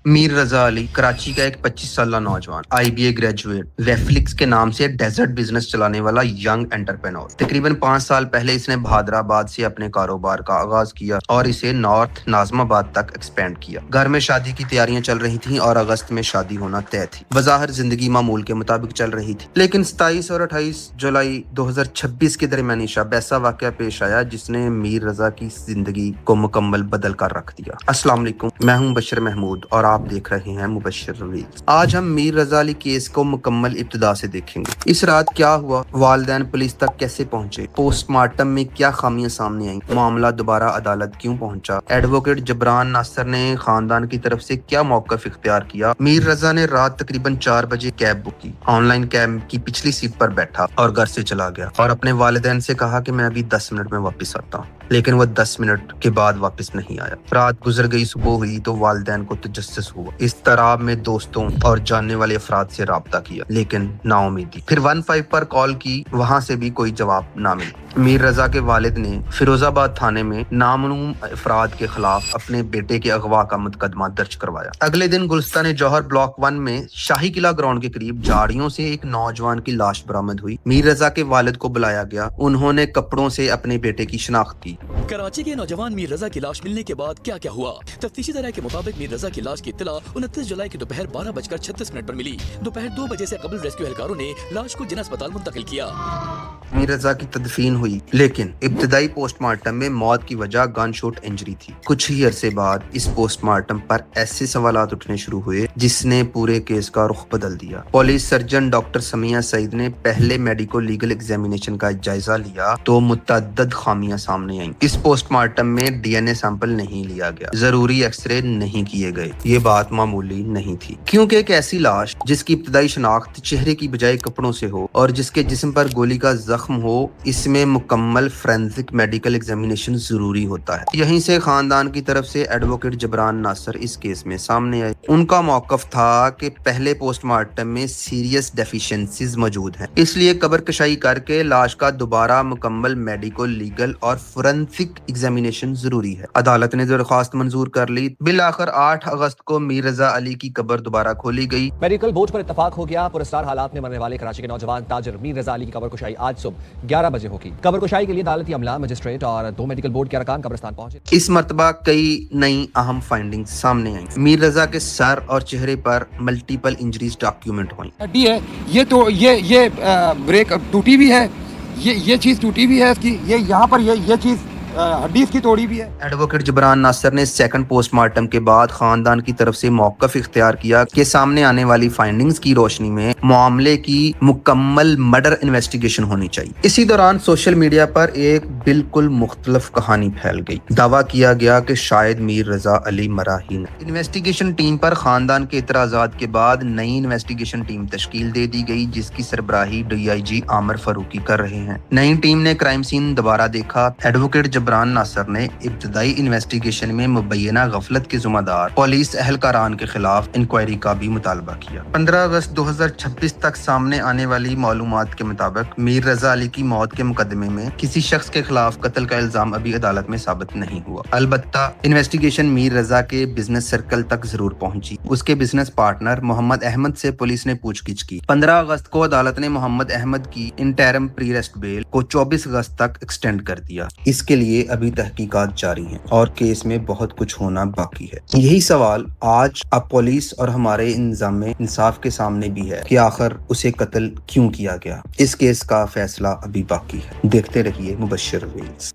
میر رضا علی کراچی کا ایک 25 سالہ نوجوان IBA گریجویٹ ویفلکس کے نام سے ڈیزرٹ بزنس چلانے والا ینگ انٹرپرینور۔ تقریباً 5 سال پہلے اس نے بہادر آباد سے اپنے کاروبار کا آغاز کیا اور اسے نارتھ ناظم آباد تک ایکسپینڈ کیا۔ گھر میں شادی کی تیاریاں چل رہی تھیں اور اگست میں شادی ہونا طے تھی۔ بظاہر زندگی معمول کے مطابق چل رہی تھی، لیکن 27 اور 28 جولائی 2026 کے درمیانی شب ایسا واقعہ پیش آیا جس نے میر رضا کی زندگی کو مکمل بدل کر رکھ دیا۔ السلام علیکم، میں ہوں مبشر محمود اور آپ دیکھ رہے ہیں مبشر ریلز۔ آج ہم میر رضا علی کیس کو مکمل ابتدا سے دیکھیں گے۔ اس رات کیا ہوا، والدین پولیس تک کیسے پہنچے، پوسٹ مارٹم میں کیا خامیاں سامنے آئیں، معاملہ دوبارہ عدالت کیوں پہنچا، ایڈوکیٹ جبران ناصر نے خاندان کی طرف سے کیا موقف اختیار کیا۔ میر رضا نے رات تقریباً 4 بجے کیب بک کی، آن لائن کیب کی پچھلی سیٹ پر بیٹھا اور گھر سے چلا گیا اور اپنے والدین سے کہا کہ میں ابھی 10 منٹ میں واپس آتا ہوں، لیکن وہ 10 منٹ کے بعد واپس نہیں آیا۔ رات گزر گئی، صبح ہوئی تو والدین کو تجسس ہوا۔ اس طرح میں دوستوں اور جاننے والے افراد سے رابطہ کیا، لیکن نا امیدی۔ پھر 15 پر کال کی، وہاں سے بھی کوئی جواب نہ ملا۔ میر رضا کے والد نے فیروز آباد تھانے میں نامعلوم افراد کے خلاف اپنے بیٹے کے اغوا کا مقدمہ درج کروایا۔ اگلے دن گلستان جوہر بلاک 1 میں شاہی قلعہ گراؤنڈ کے قریب جھاڑیوں سے ایک نوجوان کی لاش برآمد ہوئی۔ میر رضا کے والد کو بلایا گیا، انہوں نے کپڑوں سے اپنے بیٹے کی شناخت کی۔ کراچی کے نوجوان میر رضا کی لاش ملنے کے بعد کیا کیا ہوا؟ تفتیشی ذرائع کے مطابق میر رضا کی لاش کی اطلاع 29 جولائی کی دوپہر 12:36 پر ملی۔ دوپہر 2 بجے سے قبل ریسکیو اہلکاروں نے لاش کو جناح اسپتال منتقل کیا۔ میر رضا کی تدفین ہوئی، لیکن ابتدائی پوسٹ مارٹم میں موت کی وجہ گن شوٹ انجری تھی۔ کچھ ہی عرصے بعد اس پوسٹ مارٹم پر ایسے سوالات اٹھنے شروع ہوئے جس نے پورے کیس کا رخ بدل دیا۔ پولیس سرجن ڈاکٹر سمیہ سعید نے پہلے میڈیکو لیگل ایگزامینیشن کا جائزہ لیا تو متعدد خامیاں سامنے آئیں۔ اس پوسٹ مارٹم میں DNA سیمپل نہیں لیا گیا، ضروری ایکس رے نہیں کیے گئے۔ یہ بات معمولی نہیں تھی، کیونکہ ایک ایسی لاش جس کی ابتدائی شناخت چہرے کی بجائے کپڑوں سے ہو اور جس کے جسم پر گولی کا زخم ہو، اس میں مکمل فورینسک میڈیکل ایگزامینیشن ضروری ہوتا ہے۔ یہیں سے خاندان کی طرف سے ایڈوکیٹ جبران ناصر اس کیس میں سامنے آئے۔ ان کا موقف تھا کہ پہلے پوسٹ مارٹم میں سیریس ڈیفیشنسیز موجود ہیں، اس لیے قبر کشائی کر کے لاش کا دوبارہ مکمل میڈیکو لیگل اور فورینسک ایگزامینیشن ضروری ہے۔ عدالت نے درخواست منظور کر لی۔ بالآخر 8 اگست کو میر رضا علی کی قبر دوبارہ کھولی گئی۔ میڈیکل بورڈ پر اتفاق ہو گیا، پراسرار حالات میں مرنے والے کراچی کے نوجوان تاجر میر رضا علی کی قبر کشائی آج صبح 11 بجے ہوگی۔ قبر کشائی کے لیے عدالتی عملہ، مجسٹریٹ اور 2 میڈیکل بورڈ کے ارکان قبرستان پہنچے۔ اس مرتبہ کئی نئی اہم فائنڈنگ سامنے آئیں۔ میر رضا کے سر اور چہرے پر ملٹیپل انجریز ڈاکیومنٹ ہوئیں۔ ہڈی ہے یہ، تو یہ بریک ٹوٹی بھی ہے، یہ چیز ٹوٹی بھی ہے اس کی، یہ یہاں پر یہ چیز ہڈی اس کی توڑی بھی ہے۔ ایڈوکیٹ جبران ناصر نے سیکنڈ پوسٹ مارٹم کے بعد خاندان کی طرف سے موقف اختیار کیا کہ سامنے آنے والی فائنڈنگز کی روشنی میں معاملے کی مکمل مرڈر انویسٹیگیشن ہونی چاہیے۔ اسی دوران سوشل میڈیا پر ایک بالکل مختلف کہانی پھیل گئی۔ دعویٰ کیا گیا کہ شاید میر رضا علی مرا ہی نہیں۔ انویسٹیگیشن ٹیم پر خاندان کے اعتراضات کے بعد نئی انویسٹیگیشن ٹیم تشکیل دے دی گئی، جس کی سربراہی DIG عامر فاروقی کر رہے ہیں۔ نئی ٹیم نے کرائم سین دوبارہ دیکھا۔ ایڈوکیٹ جبران ناصر نے ابتدائی انویسٹیگیشن میں مبینہ غفلت کے ذمہ دار پولیس اہلکاران کے خلاف انکوائری کا بھی مطالبہ کیا۔ 15 اگست 2026 تک سامنے آنے والی معلومات کے مطابق میر رضا علی کی موت کے مقدمے میں کسی شخص کے خلاف قتل کا الزام ابھی عدالت میں ثابت نہیں ہوا۔ البتہ انویسٹیگیشن میر رضا کے بزنس سرکل تک ضرور پہنچی۔ اس کے بزنس پارٹنر محمد احمد سے پولیس نے پوچھ گچھ کی۔ 15 اگست کو عدالت نے محمد احمد کی انٹرم پری ریسٹ بیل کو 24 اگست تک ایکسٹینڈ کر دیا۔ اس کے لیے ابھی تحقیقات جاری ہیں اور کیس میں بہت کچھ ہونا باقی ہے۔ یہی سوال آج اب پولیس اور ہمارے انظام انصاف کے سامنے بھی ہے کہ آخر اسے قتل کیوں کیا گیا۔ اس کیس کا فیصلہ ابھی باقی ہے۔ دیکھتے رہیے مبشر ریلز۔